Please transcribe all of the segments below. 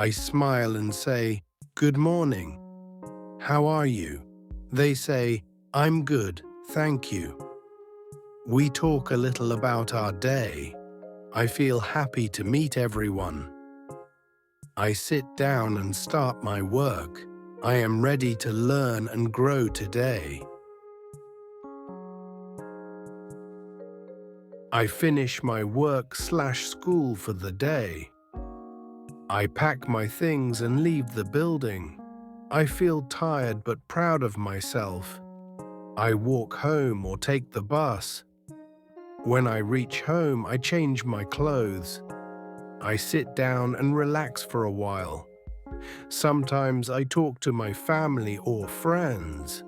I smile and say, "Good morning. How are you?" They say, "I'm good, thank you." We talk a little about our day. I feel happy to meet everyone. I sit down and start my work. I am ready to learn and grow today. I finish my work/school for the day. I pack my things and leave the building. I feel tired but proud of myself. I walk home or take the bus. When I reach home, I change my clothes. I sit down and relax for a while. Sometimes I talk to my family or friends.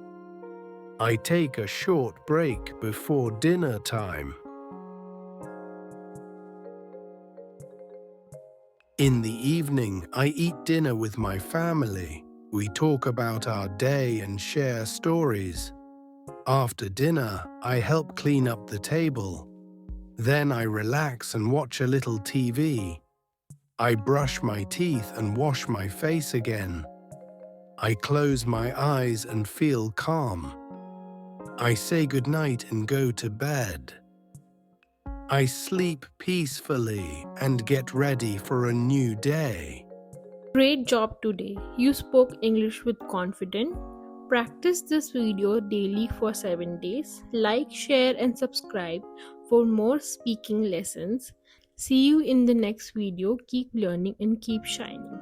I take a short break before dinner time. In the evening, I eat dinner with my family. We talk about our day and share stories. After dinner, I help clean up the table. Then I relax and watch a little TV. I brush my teeth and wash my face again. I close my eyes and feel calm. I say goodnight and go to bed. I sleep peacefully and get ready for a new day. Great job today. You spoke English with confidence. Practice this video daily for 7 days. Like, share, and subscribe for more speaking lessons. See you in the next video. Keep learning and keep shining.